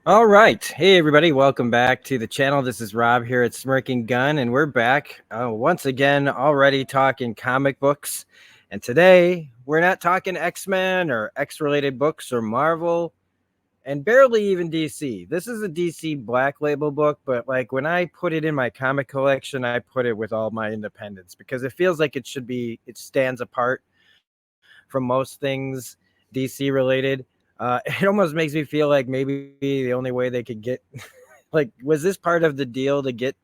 All right. Hey, everybody. Welcome back to the channel. This is Rob here at Smirking Gun, and we're back once again already talking comic books. And today, we're not talking X-Men or X-related books or Marvel, and barely even DC. This is a DC Black Label book, but like when I put it in my comic collection, I put it with all my independents because it feels like it stands apart from most things DC related. It almost makes me feel like maybe the only way they could get, like, was this part of the deal to get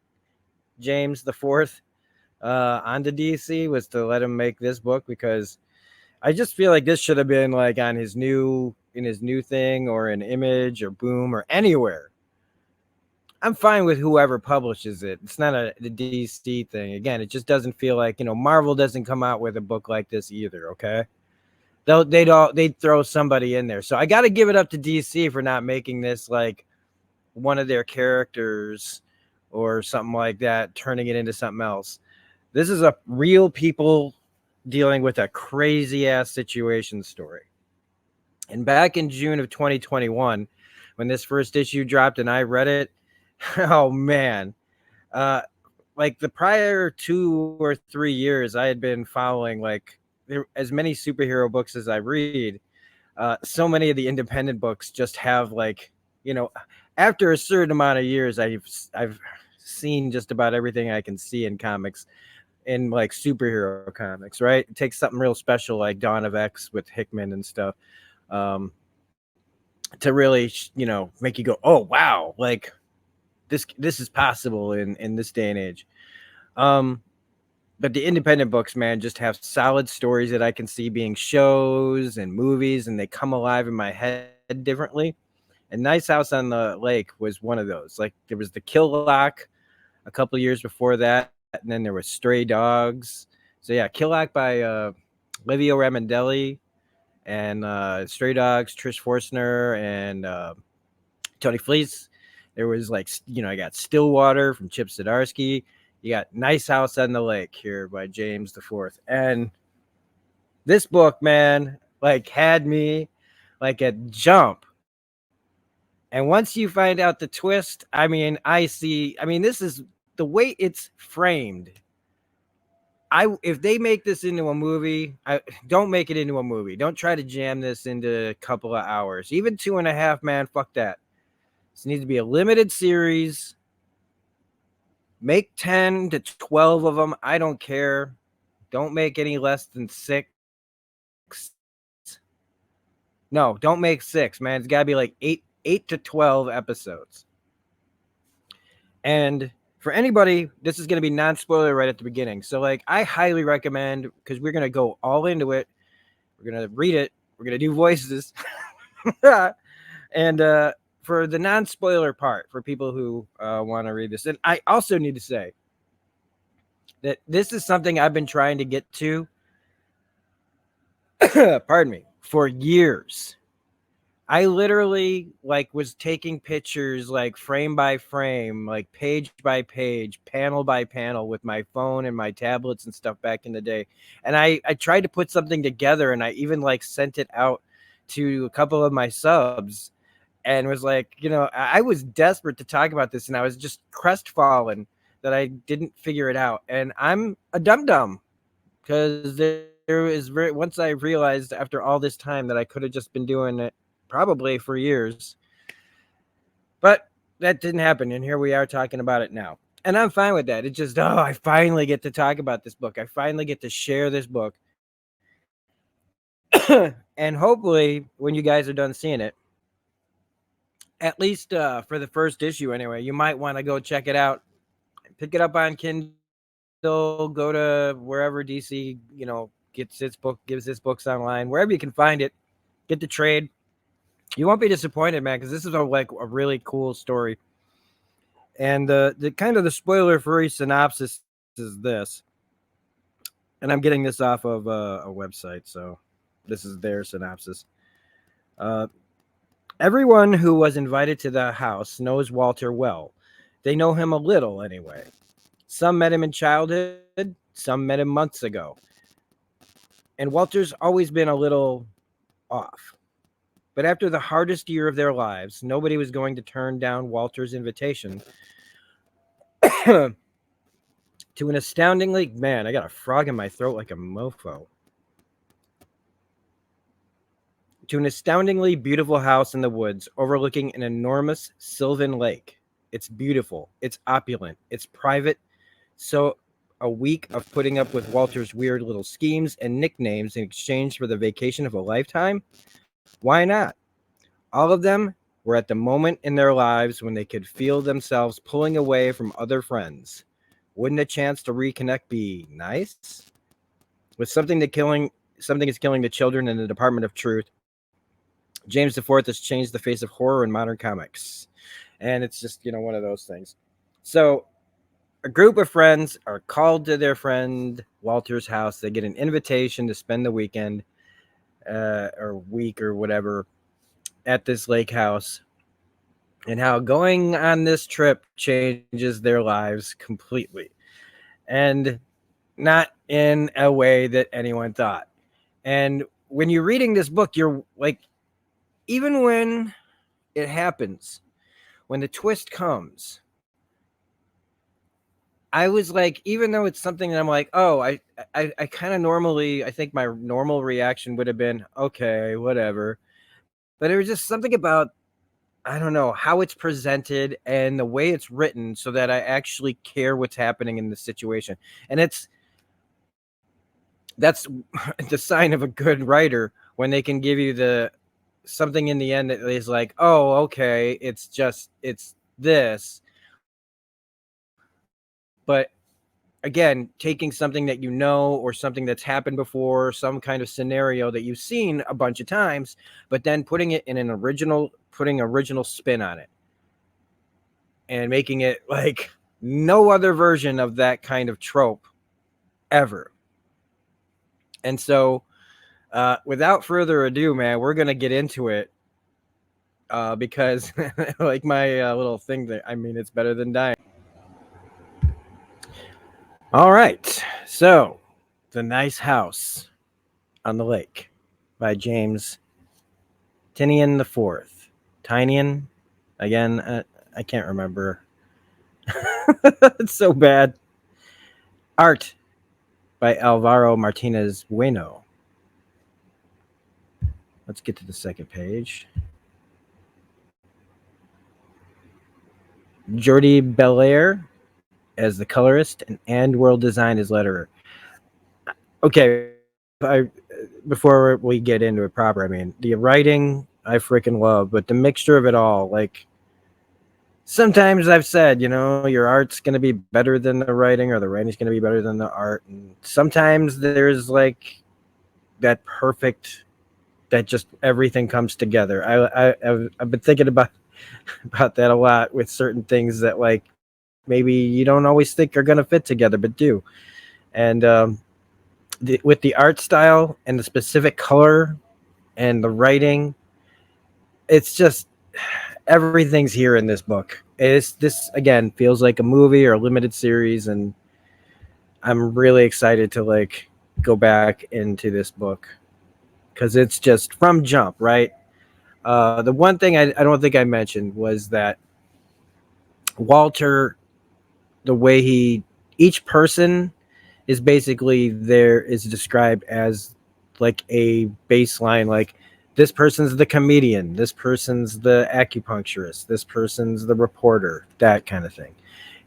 James the Fourth onto DC was to let him make this book? Because I just feel like this should have been like on his new thing or in Image or Boom or anywhere. I'm fine with whoever publishes it. It's not the DC thing. Again, it just doesn't feel like, Marvel doesn't come out with a book like this either. Okay. They'd throw somebody in there. So I got to give it up to DC for not making this like one of their characters or something like that, turning it into something else. This is a real people dealing with a crazy ass situation story. And back in June of 2021, when this first issue dropped and I read it, oh man, like the prior 2 or 3 years, I had been following like as many superhero books as I read. So many of the independent books just have like, after a certain amount of years, I've seen just about everything I can see in comics, in like superhero comics, right? It takes something real special like Dawn of X with Hickman and stuff, um, to really, make you go, oh wow, like this is possible in this day and age. Um, but the independent books, man, just have solid stories that I can see being shows and movies, and they come alive in my head differently. And Nice House on the Lake was one of those. Like there was the Kill Lock a couple of years before that, and then there was Stray Dogs. So yeah, Kill Lock by Livio Ramondelli, and Stray Dogs, Trish Forstner, and Tony Fleece. There was like, I got Stillwater from Chip Zdarsky. You got Nice House on the Lake here by James the Fourth. And this book, man, like had me like a jump. And once you find out the twist, this is the way it's framed. If they make this into a movie, don't make it into a movie. Don't try to jam this into a couple of hours. Even 2.5, man, fuck that. This needs to be a limited series. Make 10 to 12 of them. I don't care. Don't make any less than 6. No, don't make 6, man. It's got to be like 8 to 12 episodes. And for anybody, this is going to be non-spoiler right at the beginning. So like I highly recommend, because we're going to go all into it. We're going to read it. We're going to do voices. And for the non-spoiler part, for people who want to read this. And I also need to say that this is something I've been trying to get to, pardon me, for years. I literally like was taking pictures like frame by frame, like page by page, panel by panel with my phone and my tablets and stuff back in the day. And I tried to put something together, and I even like sent it out to a couple of my subs and was like, I was desperate to talk about this, and I was just crestfallen that I didn't figure it out. And I'm a dum-dum because once I realized after all this time that I could have just been doing it probably for years, but that didn't happen, and here we are talking about it now, and I'm fine with that. It just, I finally get to talk about this book. I finally get to share this book. And hopefully when you guys are done seeing it, at least for the first issue anyway, you might want to go check it out, pick it up on Kindle, go to wherever DC gives its books online, wherever you can find it, get the trade. You won't be disappointed, man, because this is a really cool story. And the kind of the spoiler-free synopsis is this, and I'm getting this off of a website, so this is their synopsis. Everyone who was invited to the house knows Walter well. They know him a little, anyway. Some met him in childhood, some met him months ago. And Walter's always been a little off. But after the hardest year of their lives, nobody was going to turn down Walter's invitation to an astoundingly, man, I got a frog in my throat like a mofo. To an astoundingly beautiful house in the woods overlooking an enormous sylvan lake. It's beautiful, it's opulent, it's private. So a week of putting up with Walter's weird little schemes and nicknames in exchange for the vacation of a lifetime? Why not? All of them were at the moment in their lives when they could feel themselves pulling away from other friends. Wouldn't a chance to reconnect be nice? With something is killing the children in the Department of Truth, James IV has changed the face of horror in modern comics. And it's just, one of those things. So a group of friends are called to their friend Walter's house. They get an invitation to spend the weekend or week or whatever at this lake house, and how going on this trip changes their lives completely, and not in a way that anyone thought. And when you're reading this book, you're like, even when it happens, when the twist comes, I was like, even though it's something that I'm like, oh, I kind of normally, I think my normal reaction would have been, okay, whatever. But it was just something about, I don't know, how it's presented and the way it's written so that I actually care what's happening in the situation. And that's the sign of a good writer, when they can give you something in the end that is like, oh, okay, it's this. But again, taking something that or something that's happened before, some kind of scenario that you've seen a bunch of times, but then putting it in putting original spin on it and making it like no other version of that kind of trope ever. And so, without further ado, man, we're going to get into it because like my little thing that, it's better than dying. All right. So, The Nice House on the Lake by James Tinian IV. Tinian? Again, I can't remember. It's so bad. Art by Alvaro Martinez Bueno. Let's get to the second page. Jordi Belair as the colorist and World Design as letterer. Okay, before we get into it proper, the writing I freaking love, but the mixture of it all, like, sometimes I've said, your art's going to be better than the writing, or the writing's going to be better than the art. And sometimes there's like that perfect, that just everything comes together. I've been thinking about that a lot with certain things that, like, maybe you don't always think are going to fit together, but do. And with the art style and the specific color and the writing, it's just everything's here in this book. This again feels like a movie or a limited series, and I'm really excited to like go back into this book because it's just from jump, right? The one thing I don't think I mentioned was that Walter, the way each person is basically there is described as like a baseline, like this person's the comedian, this person's the acupuncturist, this person's the reporter, that kind of thing.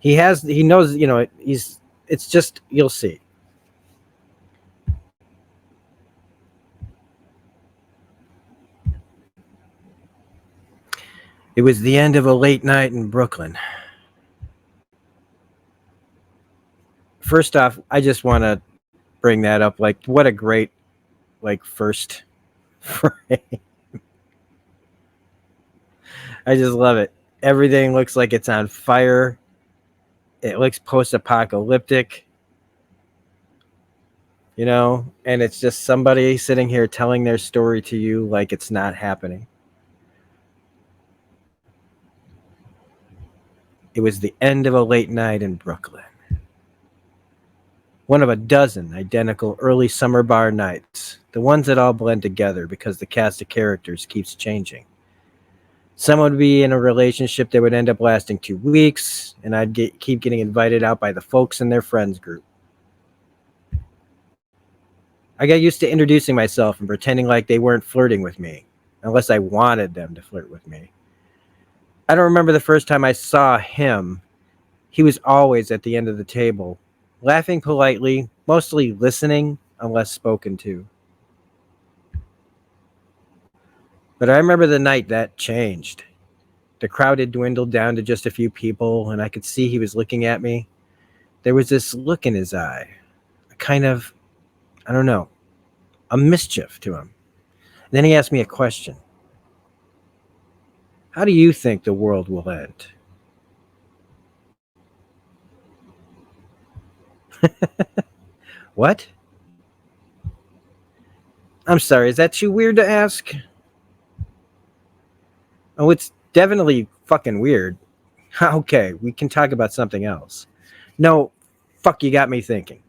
He knows, it's just, you'll see. It was the end of a late night in Brooklyn. First off, I just want to bring that up. Like, what a great, like, first frame. I just love it. Everything looks like it's on fire. It looks post-apocalyptic, and it's just somebody sitting here telling their story to you like it's not happening. It was the end of a late night in Brooklyn. One of a dozen identical early summer bar nights, the ones that all blend together because the cast of characters keeps changing. Someone would be in a relationship that would end up lasting 2 weeks, and keep getting invited out by the folks in their friends group. I got used to introducing myself and pretending like they weren't flirting with me, unless I wanted them to flirt with me. I don't remember the first time I saw him. He was always at the end of the table, laughing politely, mostly listening unless spoken to. But I remember the night that changed. The crowd had dwindled down to just a few people, and I could see he was looking at me. There was this look in his eye, a kind of, I don't know, a mischief to him. Then he asked me a question. How do you think the world will end? What? I'm sorry, is that too weird to ask? Oh, it's definitely fucking weird. Okay, we can talk about something else. No, fuck, you got me thinking.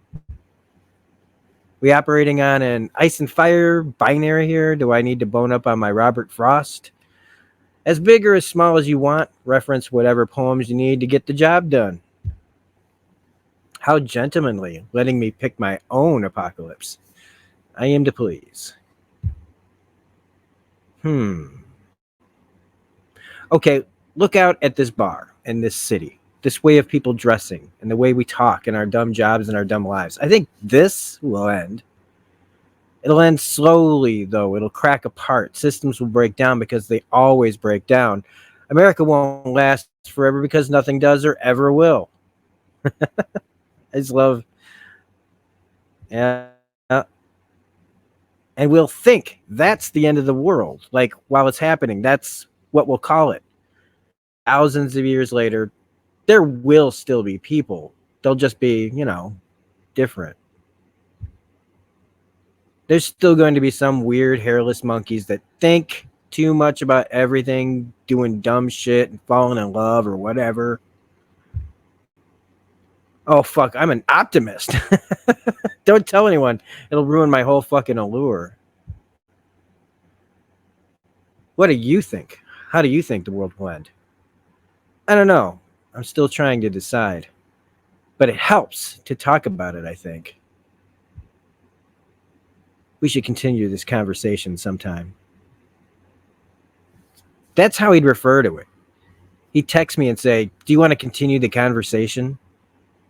We operating on an ice and fire binary here? Do I need to bone up on my Robert Frost? As big or as small as you want, reference whatever poems you need to get the job done. How gentlemanly, letting me pick my own apocalypse. I am to please. Okay, look out at this bar and this city, this way of people dressing, and the way we talk and our dumb jobs and our dumb lives. I think this will end. It'll end slowly, though. It'll crack apart. Systems will break down because they always break down. America won't last forever because nothing does or ever will. I just love, yeah. And we'll think that's the end of the world. Like, while it's happening, that's what we'll call it. Thousands of years later, there will still be people. They'll just be, different. There's still going to be some weird hairless monkeys that think too much about everything, doing dumb shit and falling in love or whatever. Oh, fuck, I'm an optimist. Don't tell anyone. It'll ruin my whole fucking allure. What do you think? How do you think the world will end? I don't know. I'm still trying to decide. But it helps to talk about it, I think. We should continue this conversation sometime. That's how he'd refer to it. He'd text me and say, do you want to continue the conversation?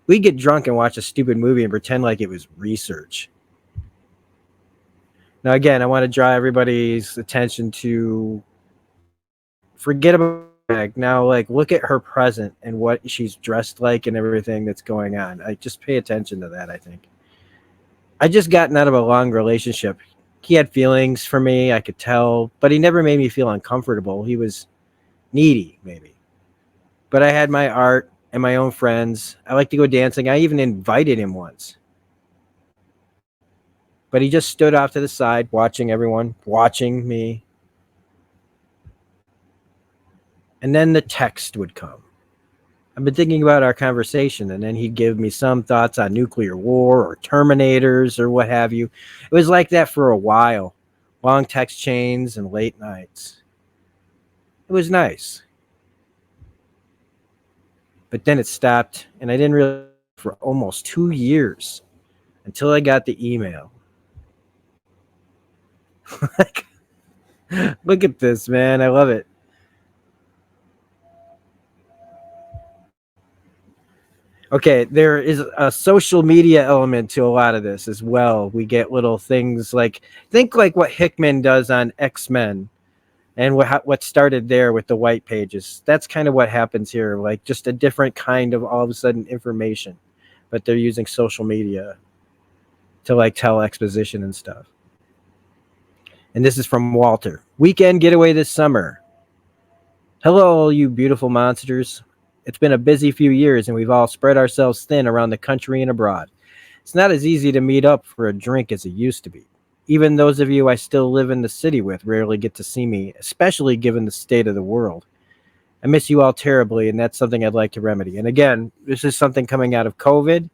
We'd get drunk and watch a stupid movie and pretend like it was research. Now, again, I want to draw everybody's attention to forget about now, like, look at her present and what she's dressed like and everything that's going on. I just pay attention to that, I think. I just gotten out of a long relationship. He had feelings for me, I could tell, but he never made me feel uncomfortable. He was needy, maybe. But I had my art and my own friends. I like to go dancing. I even invited him once. But he just stood off to the side, watching everyone, watching me. And then the text would come. I've been thinking about our conversation, and then he'd give me some thoughts on nuclear war or Terminators or what have you. It was like that for a while. Long text chains and late nights. It was nice. But then it stopped, and I didn't realize for almost 2 years until I got the email. Look at this, man. I love it. Okay, there is a social media element to a lot of this as well. We get little things like, think like what Hickman does on X-Men and what started there with the white pages. That's kind of what happens here, like just a different kind of all of a sudden information, but they're using social media to like tell exposition and stuff. And this is from Walter. Weekend getaway this summer. Hello, all you beautiful monsters. It's been a busy few years, and we've all spread ourselves thin around the country and abroad. It's not as easy to meet up for a drink as it used to be. Even those of you I still live in the city with rarely get to see me, especially given the state of the world. I miss you all terribly, and that's something I'd like to remedy. And again, this is something coming out of COVID.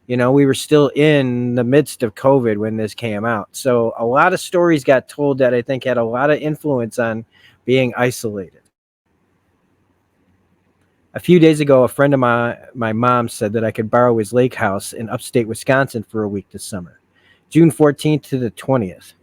We were still in the midst of COVID when this came out. So a lot of stories got told that I think had a lot of influence on being isolated. A few days ago, a friend of my mom said that I could borrow his lake house in upstate Wisconsin for a week this summer, June 14th to the 20th.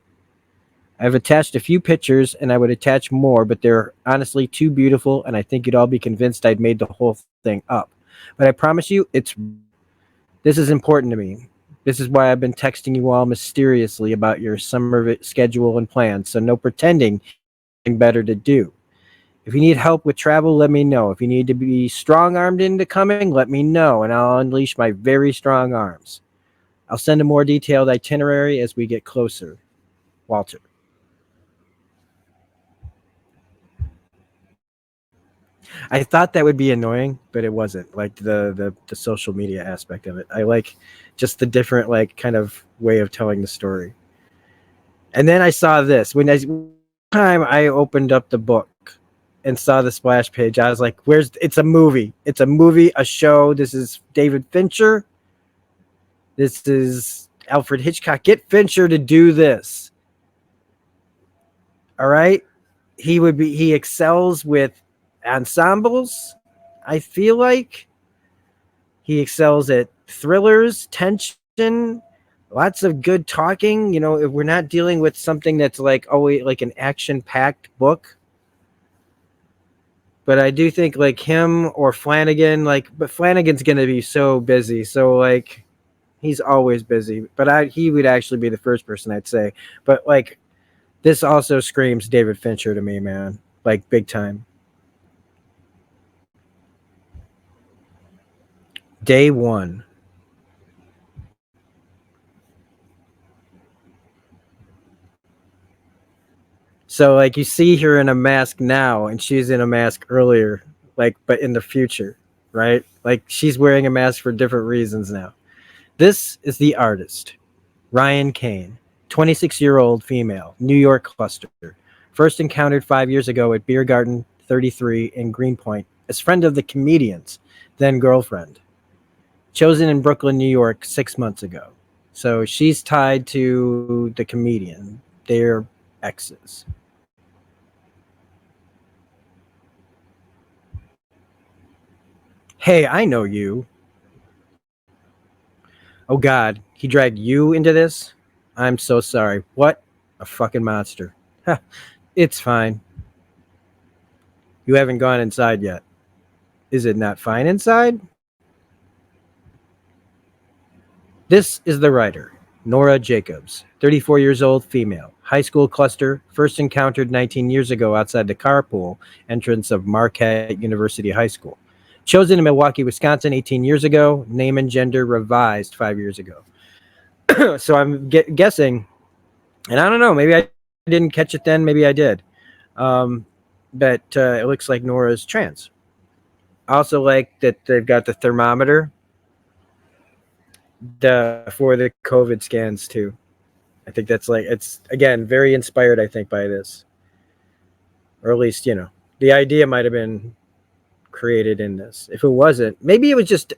I've attached a few pictures and I would attach more, but they're honestly too beautiful and I think you'd all be convinced I'd made the whole thing up. But I promise you, this is important to me. This is why I've been texting you all mysteriously about your summer schedule and plans, so no pretending better to do. If you need help with travel, let me know. If you need to be strong armed into coming, let me know, and I'll unleash my very strong arms. I'll send a more detailed itinerary as we get closer. Walter. I thought that would be annoying, but it wasn't. Like the social media aspect of it. I like just the different like kind of way of telling the story. And then I saw this time I opened up the book and saw the splash page. I was like, "Where's? It's a movie. It's a movie, a show. This is David Fincher. This is Alfred Hitchcock. Get Fincher to do this. All right. He excels with ensembles. I feel like he excels at thrillers, tension, lots of good talking. If we're not dealing with something that's like always like an action-packed book. But I do think like him or Flanagan, but Flanagan's gonna be so busy. So like he's always busy. But he would actually be the first person I'd say. But like this also screams David Fincher to me, man. Like big time. Day one. So like you see her in a mask now and she's in a mask earlier, like but in the future, right? Like she's wearing a mask for different reasons now. This is the artist, Ryan Kane, 26-year-old female, New York cluster. First encountered 5 years ago at Beer Garden 33 in Greenpoint as friend of the comedian's then girlfriend. Chosen in Brooklyn, New York 6 months ago. So she's tied to the comedian. They're exes. Hey, I know you. Oh God, he dragged you into this? I'm so sorry. What a fucking monster. It's fine. You haven't gone inside yet. Is it not fine inside? This is the writer, Nora Jacobs, 34 years old, female, high school cluster, first encountered 19 years ago outside the carpool entrance of Marquette University High School. Chosen in Milwaukee, Wisconsin 18 years ago, name and gender revised 5 years ago. So I'm guessing, and I don't know, maybe I didn't catch it then, maybe I did. But it looks like Nora's trans. I also like that they've got the thermometer for the COVID scans too. I think that's like it's again very inspired. I think by this, or at least the idea might have been created in this. If it wasn't, maybe it was just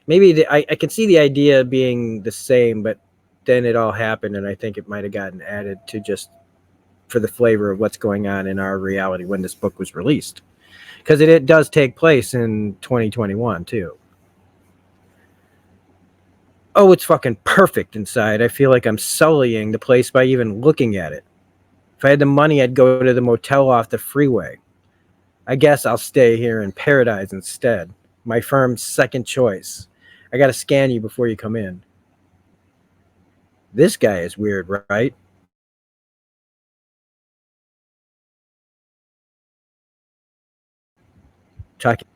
I could see the idea being the same, but then it all happened, and I think it might have gotten added to just for the flavor of what's going on in our reality when this book was released, because it does take place in 2021 too. Oh, it's fucking perfect inside. I feel like I'm sullying the place by even looking at it. If I had the money, I'd go to the motel off the freeway. I guess I'll stay here in Paradise instead. My firm's second choice. I gotta scan you before you come in. This guy is weird, right? Talking.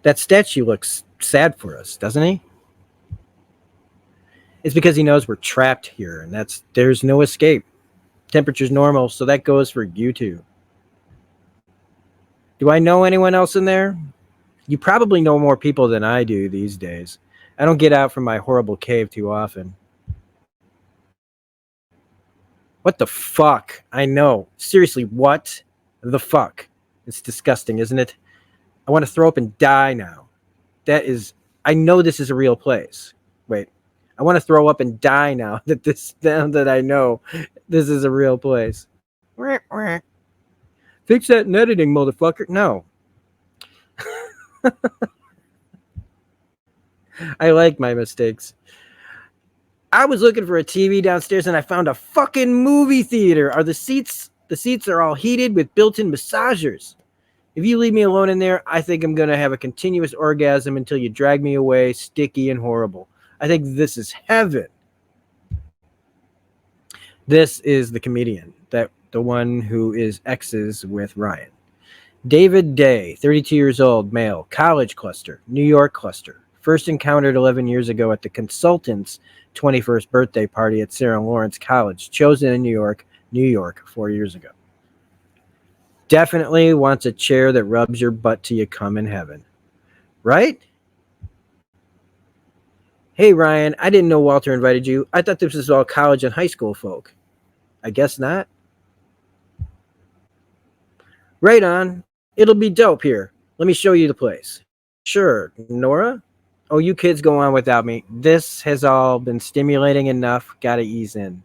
That statue looks sad for us, doesn't he? It's because he knows we're trapped here, and there's no escape. Temperature's normal, so that goes for you too. Do I know anyone else in there? You probably know more people than I do these days. I don't get out from my horrible cave too often. What the fuck? I know. Seriously, what the fuck? It's disgusting, isn't it? I want to throw up and die now. That is, I know this is a real place. I want to throw up and die now that I know this is a real place. Fix that in editing, motherfucker. No, I like my mistakes. I was looking for a TV downstairs and I found a fucking movie theater. Are the seats are all heated with built-in massagers. If you leave me alone in there, I think I'm going to have a continuous orgasm until you drag me away, sticky and horrible. I think this is heaven. This is the comedian, the one who is exes with Ryan. David Day, 32 years old, male, college cluster, New York cluster. First encountered 11 years ago at the consultant's 21st birthday party at Sarah Lawrence College, chosen in New York 4 years ago. Definitely wants a chair that rubs your butt till you come in heaven. Right? Hey, Ryan, I didn't know Walter invited you. I thought this was all college and high school folk. I guess not. Right on. It'll be dope here. Let me show you the place. Sure. Nora? Oh, you kids go on without me. This has all been stimulating enough. Gotta ease in.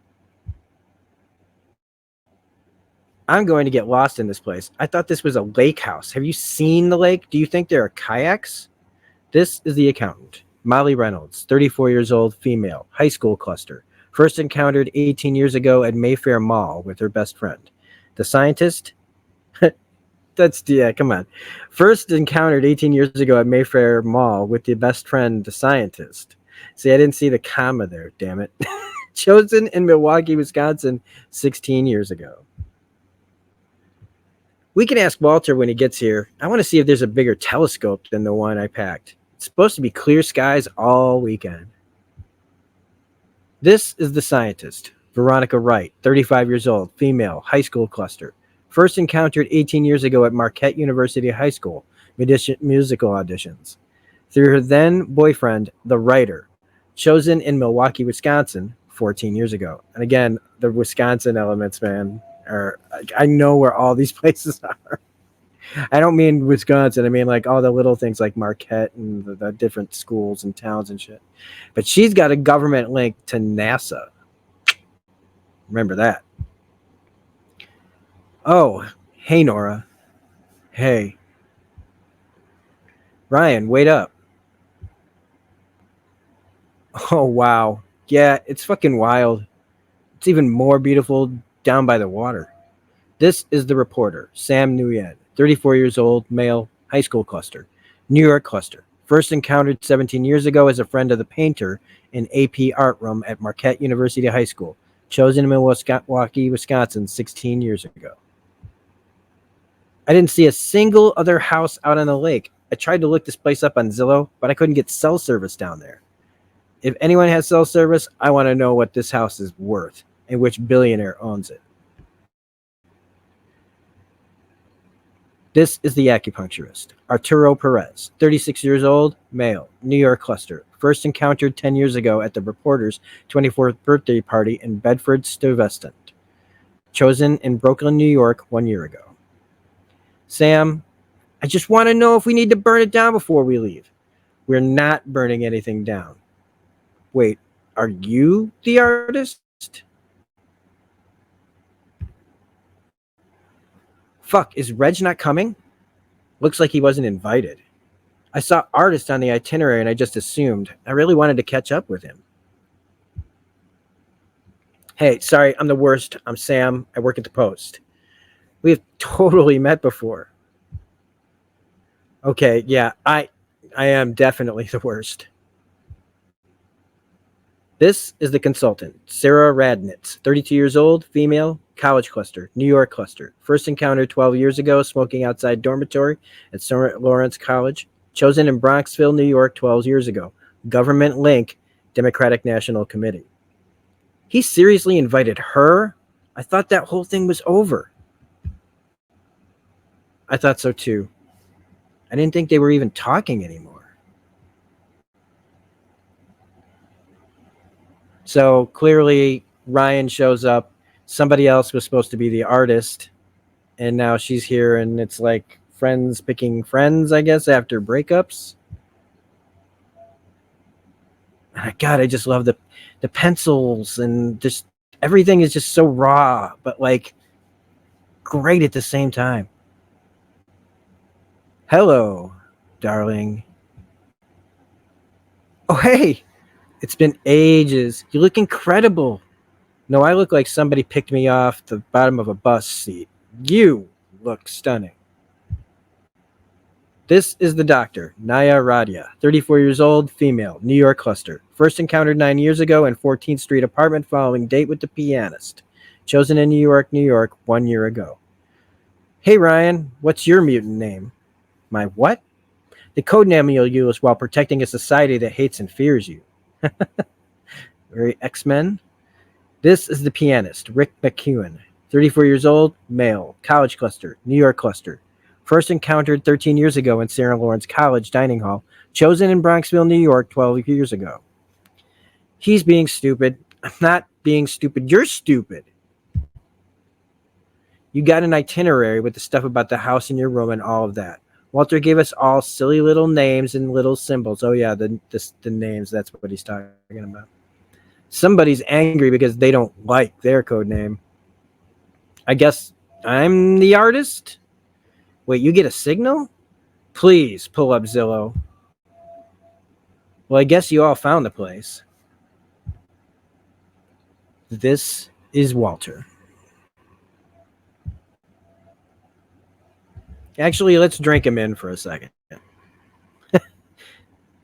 I'm going to get lost in this place. I thought this was a lake house. Have you seen the lake? Do you think there are kayaks? This is the accountant, Molly Reynolds, 34 years old, female, high school cluster. First encountered 18 years ago at Mayfair Mall with her best friend. The scientist? Come on. First encountered 18 years ago at Mayfair Mall with the best friend, the scientist. See, I didn't see the comma there, damn it. Chosen in Milwaukee, Wisconsin, 16 years ago. We can ask Walter when he gets here. I want to see if there's a bigger telescope than the one I packed. It's supposed to be clear skies all weekend. This is the scientist, Veronica Wright, 35 years old, female, high school cluster. First encountered 18 years ago at Marquette University High School, musical auditions. Through her then boyfriend, the writer, chosen in Milwaukee, Wisconsin, 14 years ago. And again, the Wisconsin elements, man, I know where all these places are. I don't mean Wisconsin. I mean like all the little things like Marquette and the different schools and towns and shit. But she's got a government link to NASA. Remember that. Oh, hey, Nora. Hey. Ryan, wait up. Oh, wow. Yeah, it's fucking wild. It's even more beautiful down by the water. This is the reporter, Sam Nguyen, 34 years old, male, high school cluster, New York cluster. First encountered 17 years ago as a friend of the painter in AP art room at Marquette University High School, chosen in Milwaukee, Wisconsin, 16 years ago. I didn't see a single other house out on the lake. I tried to look this place up on Zillow, but I couldn't get cell service down there. If anyone has cell service, I want to know what this house is worth and which billionaire owns it. This is the acupuncturist, Arturo Perez, 36 years old, male, New York cluster. First encountered 10 years ago at the reporter's 24th birthday party in Bedford-Stuyvesant. Chosen in Brooklyn, New York 1 year ago. Sam, I just want to know if we need to burn it down before we leave. We're not burning anything down. Wait, are you the artist? Fuck, is Reg not coming? Looks like he wasn't invited. I saw artist on the itinerary and I just assumed. I really wanted to catch up with him. Hey, sorry, I'm the worst. I'm Sam. I work at the Post. We have totally met before. Okay, yeah, I am definitely the worst. This is the consultant, Sarah Radnitz, 32 years old, female, college cluster, New York cluster. First encountered 12 years ago, smoking outside dormitory at St. Lawrence College. Chosen in Bronxville, New York, 12 years ago. Government link, Democratic National Committee. He seriously invited her? I thought that whole thing was over. I thought so too. I didn't think they were even talking anymore. So clearly Ryan shows up. Somebody else was supposed to be the artist. And now she's here and it's like friends picking friends, I guess, after breakups. God, I just love the pencils and just everything is just so raw, but like great at the same time. Hello, darling. Oh, hey, it's been ages. You look incredible. No, I look like somebody picked me off the bottom of a bus seat. You look stunning. This is the doctor, Naya Radia, 34 years old, female, New York cluster. First encountered 9 years ago in 14th Street apartment following date with the pianist. Chosen in New York 1 year ago. Hey Ryan, what's your mutant name? My what? The code name you'll use while protecting a society that hates and fears you. Very X-Men. This is the pianist, Rick McEwen, 34 years old, male, college cluster, New York cluster. First encountered 13 years ago in Sarah Lawrence College dining hall, chosen in Bronxville, New York 12 years ago. He's being stupid. I'm not being stupid. You're stupid. You got an itinerary with the stuff about the house in your room and all of that. Walter gave us all silly little names and little symbols. Oh yeah, the names. That's what he's talking about. Somebody's angry because they don't like their code name. I guess I'm the artist? Wait, you get a signal? Please pull up Zillow. Well, I guess you all found the place. This is Walter. Actually, let's drink him in for a second.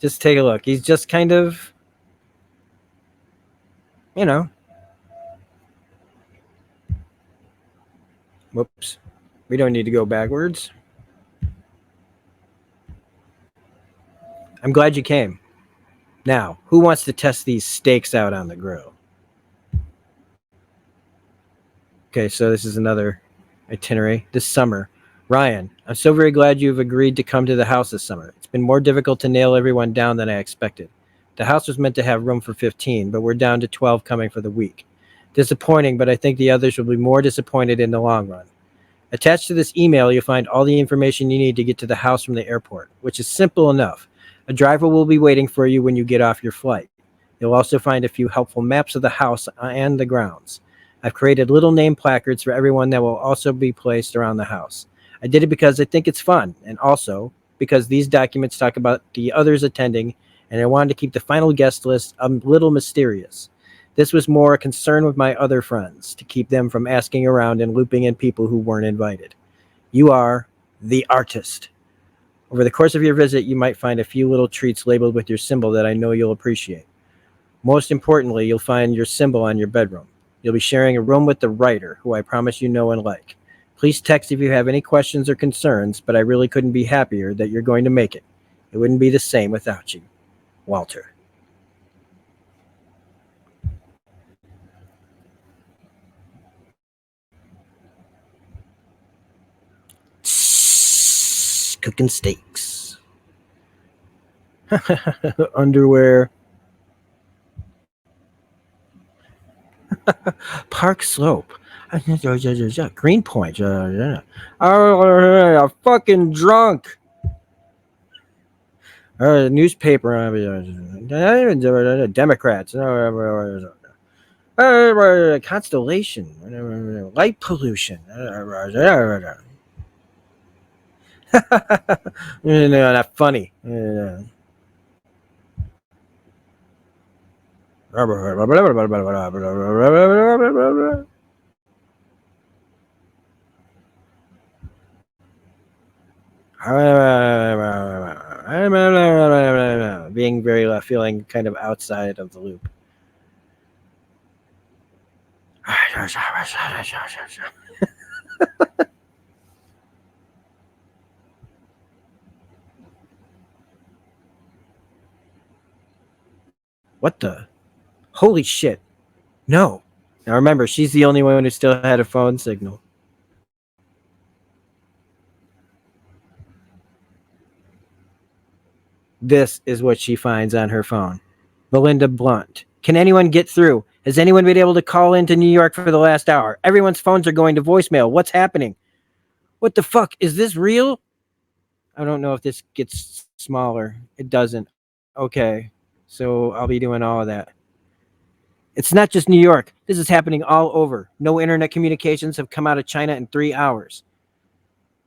Just take a look. He's just kind of, you know. Whoops. We don't need to go backwards. I'm glad you came. Now, who wants to test these steaks out on the grill? Okay, so this is another itinerary. This summer, Ryan, I'm so very glad you've agreed to come to the house this summer. It's been more difficult to nail everyone down than I expected. The house was meant to have room for 15, but we're down to 12 coming for the week. Disappointing, but I think the others will be more disappointed in the long run. Attached to this email, you'll find all the information you need to get to the house from the airport, which is simple enough. A driver will be waiting for you when you get off your flight. You'll also find a few helpful maps of the house and the grounds. I've created little name placards for everyone that will also be placed around the house. I did it because I think it's fun, and also because these documents talk about the others attending, and I wanted to keep the final guest list a little mysterious. This was more a concern with my other friends, to keep them from asking around and looping in people who weren't invited. You are the artist. Over the course of your visit, you might find a few little treats labeled with your symbol that I know you'll appreciate. Most importantly, you'll find your symbol on your bedroom. You'll be sharing a room with the writer, who I promise you know and like. Please text if you have any questions or concerns, but I really couldn't be happier that you're going to make it. It wouldn't be the same without you. Walter. Cooking steaks. Underwear. Park Slope. Greenpoint. Oh, fucking drunk. Newspaper. Democrats. Constellation. Light pollution. No, not funny. Being very feeling kind of outside of the loop. What the? Holy shit. No. Now remember, she's the only one who still had a phone signal. This is what she finds on her phone. Melinda Blunt. Can anyone get through? Has anyone been able to call into New York for the last hour? Everyone's phones are going to voicemail. What's happening? What the fuck? Is this real? I don't know if this gets smaller. It doesn't. Okay. So I'll be doing all of that. It's not just New York. This is happening all over. No internet communications have come out of China in 3 hours.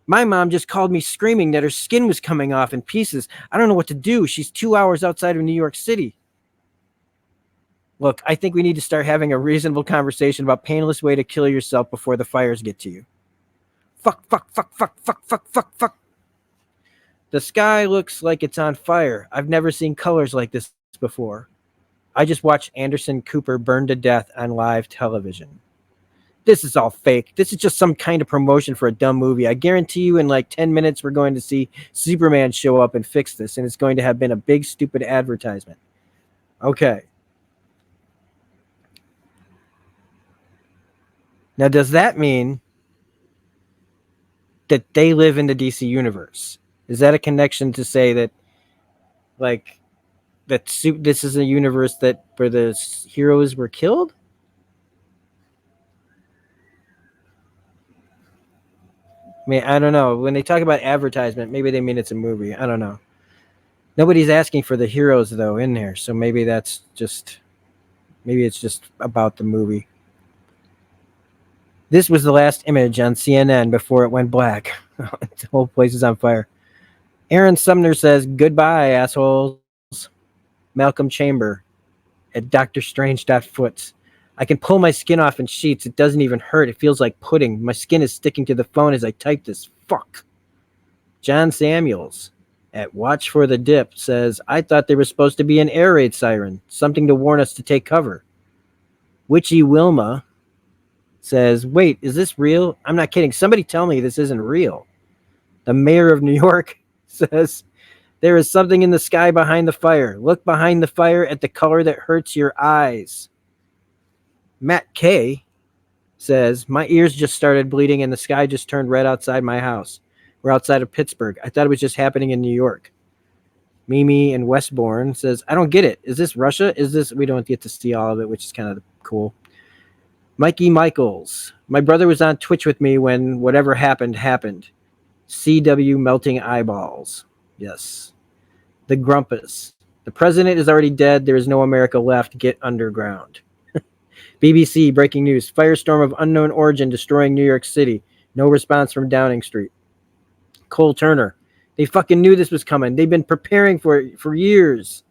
My mom just called me screaming that her skin was coming off in pieces. I don't know what to do. She's 2 hours outside of New York City. Look, I think we need to start having a reasonable conversation about painless way to kill yourself before the fires get to you. Fuck, fuck, fuck, fuck, fuck, fuck, fuck, fuck. The sky looks like it's on fire. I've never seen colors like this before. I just watched Anderson Cooper burn to death on live television. This is all fake. This is just some kind of promotion for a dumb movie. I guarantee you in like 10 minutes we're going to see Superman show up and fix this, and it's going to have been a big, stupid advertisement. Okay. Now, does that mean that they live in the DC universe? Is that a connection to say that, like, this is a universe where the heroes were killed? I mean, I don't know. When they talk about advertisement, maybe they mean it's a movie. I don't know. Nobody's asking for the heroes though in there, so maybe it's just about the movie. This was the last image on CNN before it went black. The whole place is on fire. Aaron Sumner says, "Goodbye, assholes." Malcolm Chamber at drstrange.foot. I can pull my skin off in sheets. It doesn't even hurt. It feels like pudding. My skin is sticking to the phone as I type this. Fuck. John Samuels at Watch for the Dip says, I thought there was supposed to be an air raid siren, something to warn us to take cover. Witchy Wilma says, wait, is this real? I'm not kidding. Somebody tell me this isn't real. The mayor of New York says, there is something in the sky behind the fire. Look behind the fire at the color that hurts your eyes. Matt K says, my ears just started bleeding and the sky just turned red outside my house. We're outside of Pittsburgh. I thought it was just happening in New York. Mimi in Westbourne says, I don't get it. Is this Russia? We don't get to see all of it, which is kind of cool. Mikey Michaels. My brother was on Twitch with me when whatever happened. CW melting eyeballs. Yes. The Grumpus. The president is already dead. There is no America left. Get underground. BBC breaking news. Firestorm of unknown origin destroying New York City. No response from Downing Street. Cole Turner. They fucking knew this was coming. They've been preparing for it for years.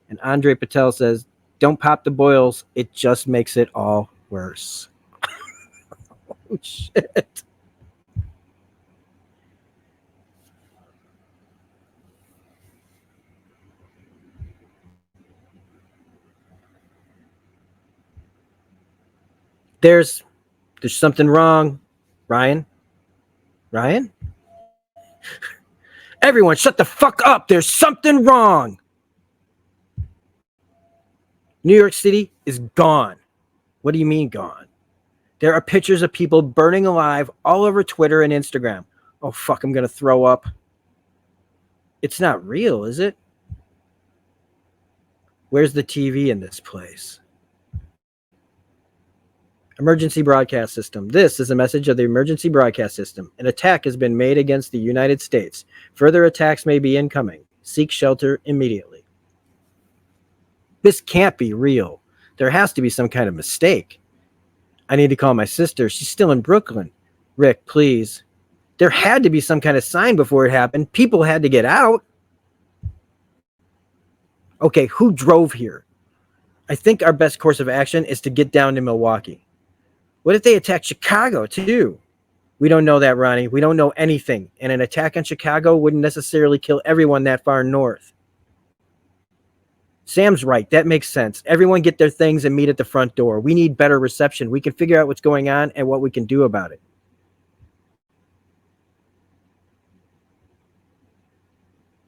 And Andre Patel says, don't pop the boils. It just makes it all worse. Oh, shit. There's something wrong. Ryan? Everyone, shut the fuck up. There's something wrong. New York City is gone. What do you mean gone? There are pictures of people burning alive all over Twitter and Instagram. Oh, fuck, I'm going to throw up. It's not real, is it? Where's the TV in this place? Emergency broadcast system. This is a message of the emergency broadcast system. An attack has been made against the United States. Further attacks may be incoming. Seek shelter immediately. This can't be real. There has to be some kind of mistake. I need to call my sister. She's still in Brooklyn. Rick, please. There had to be some kind of sign before it happened. People had to get out. Okay, who drove here? I think our best course of action is to get down to Milwaukee. What if they attack Chicago too? We don't know that, Ronnie. We don't know anything. And an attack on Chicago wouldn't necessarily kill everyone that far north. Sam's right. That makes sense. Everyone get their things and meet at the front door. We need better reception. We can figure out what's going on and what we can do about it.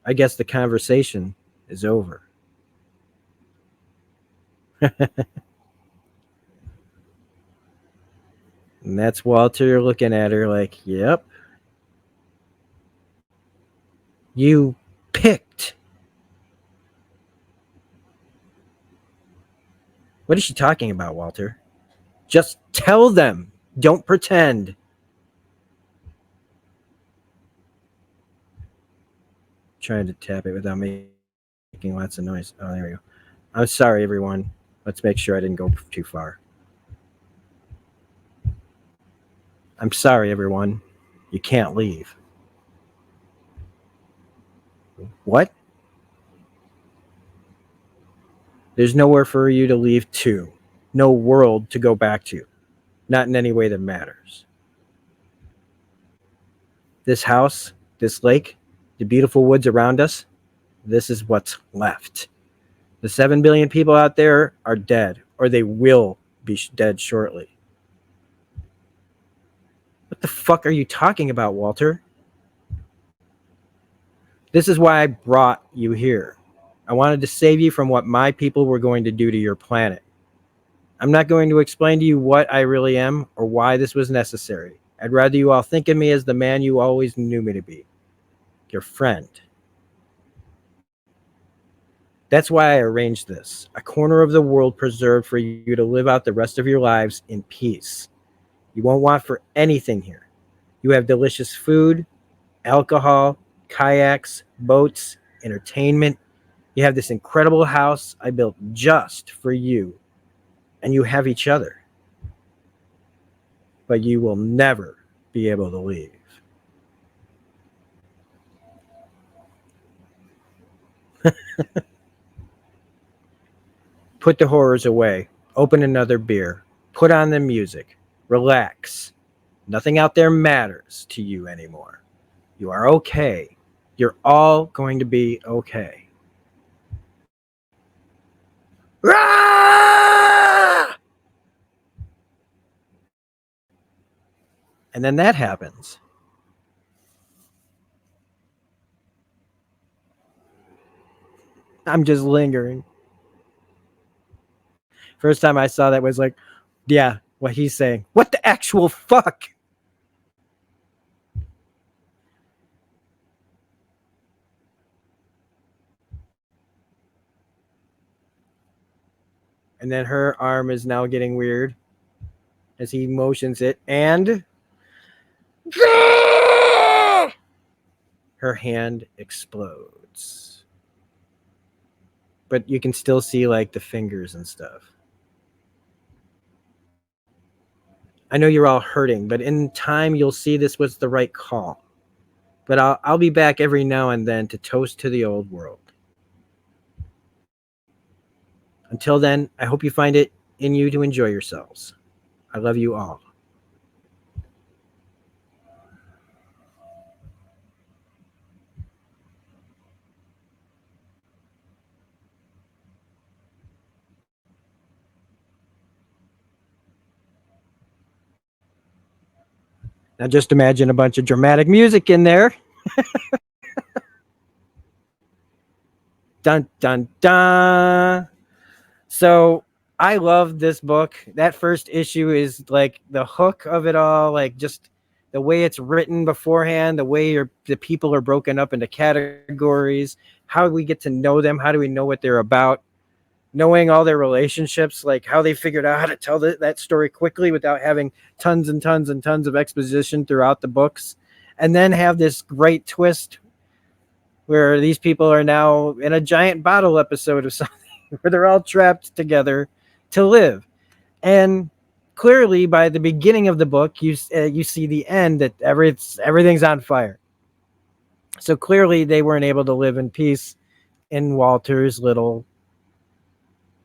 I guess the conversation is over. And that's Walter looking at her like, yep. You picked. What is she talking about, Walter? Just tell them. Don't pretend. Trying to tap it without making making lots of noise. Oh, there we go. I'm sorry, everyone. Let's make sure I didn't go too far. I'm sorry, everyone. You can't leave. What? There's nowhere for you to leave to. No world to go back to. Not in any way that matters. This house, this lake, the beautiful woods around us, this is what's left. The 7 billion people out there are dead, or they will be dead shortly. What the fuck are you talking about, Walter? This is why I brought you here. I wanted to save you from what my people were going to do to your planet. I'm not going to explain to you what I really am or why this was necessary. I'd rather you all think of me as the man you always knew me to be, your friend. That's why I arranged this, a corner of the world preserved for you to live out the rest of your lives in peace. You won't want for anything here. You have delicious food, alcohol, kayaks, boats, entertainment. You have this incredible house I built just for you, and you have each other. But you will never be able to leave. Put the horrors away. Open another beer. Put on the music. Relax. Nothing out there matters to you anymore. You are okay. You're all going to be okay. And then that happens. I'm just lingering. First time I saw that was like, yeah, what he's saying. What the actual fuck? And then her arm is now getting weird as he motions it, and her hand explodes. But you can still see like the fingers and stuff. I know you're all hurting, but in time you'll see this was the right call. But I'll be back every now and then to toast to the old world. Until then, I hope you find it in you to enjoy yourselves. I love you all. Now just imagine a bunch of dramatic music in there. Dun dun dun. So I love this book. That first issue is like the hook of it all, like just the way it's written beforehand, the way the people are broken up into categories, how we get to know them, how do we know what they're about, knowing all their relationships, like how they figured out how to tell that story quickly without having tons and tons and tons of exposition throughout the books, and then have this great twist where these people are now in a giant bottle episode of something where they're all trapped together to live. And clearly, by the beginning of the book, you see the end that everything's on fire. So clearly, they weren't able to live in peace in Walter's little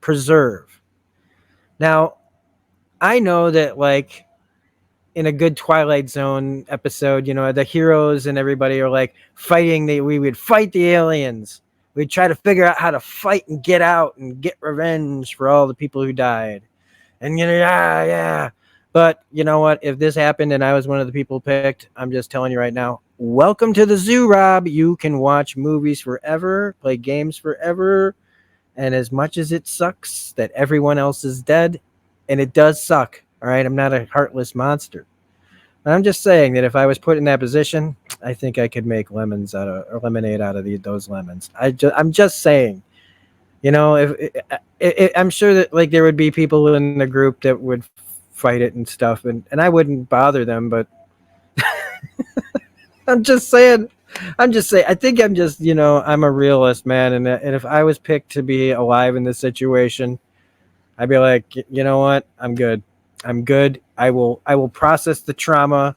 preserve. Now, I know that like in a good Twilight Zone episode, you know, the heroes and everybody are like fighting. We would fight the aliens. We'd try to figure out how to fight and get out and get revenge for all the people who died. And you know, yeah. But you know what? If this happened and I was one of the people picked, I'm just telling you right now, welcome to the zoo, Rob. You can watch movies forever, play games forever. And as much as it sucks that everyone else is dead, and it does suck, all right, I'm not a heartless monster. But I'm just saying that if I was put in that position, I think I could make lemonade out of those lemons. I'm just saying, you know, if I'm sure that like there would be people in the group that would fight it and stuff, and I wouldn't bother them, but I'm just saying, I'm just saying. I think I'm just, I'm a realist, man. And if I was picked to be alive in this situation, I'd be like, you know what? I'm good. I'm good. I will process the trauma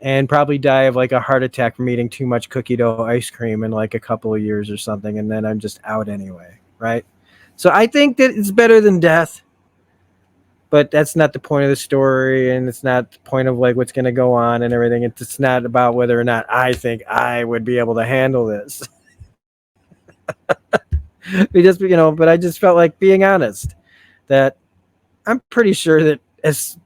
and probably die of like a heart attack from eating too much cookie dough ice cream in like a couple of years or something, and then I'm just out anyway, right? So I think that it's better than death, but that's not the point of the story, and it's not the point of like what's going to go on and everything. It's not about whether or not I think I would be able to handle this. Because but I just felt like being honest that I'm pretty sure that as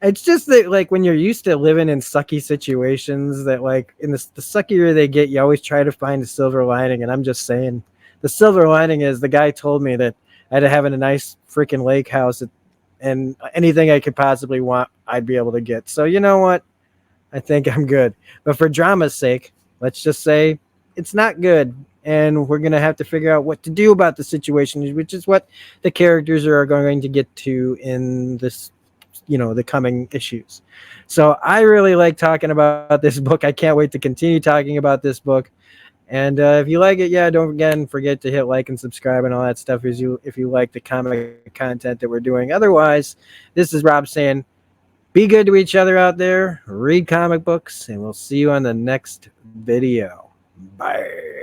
it's just that like when you're used to living in sucky situations that like in the suckier they get, you always try to find a silver lining. And I'm just saying the silver lining is the guy told me that I had to have a nice freaking lake house and anything I could possibly want, I'd be able to get. So you know what? I think I'm good. But for drama's sake, let's just say it's not good. And we're going to have to figure out what to do about the situation, which is what the characters are going to get to in this, the coming issues. So I really like talking about this book. I can't wait to continue talking about this book. And if you like it, yeah, don't again forget to hit like and subscribe and all that stuff. If you like the comic content that we're doing. Otherwise, this is Rob saying, be good to each other out there. Read comic books, and we'll see you on the next video. Bye.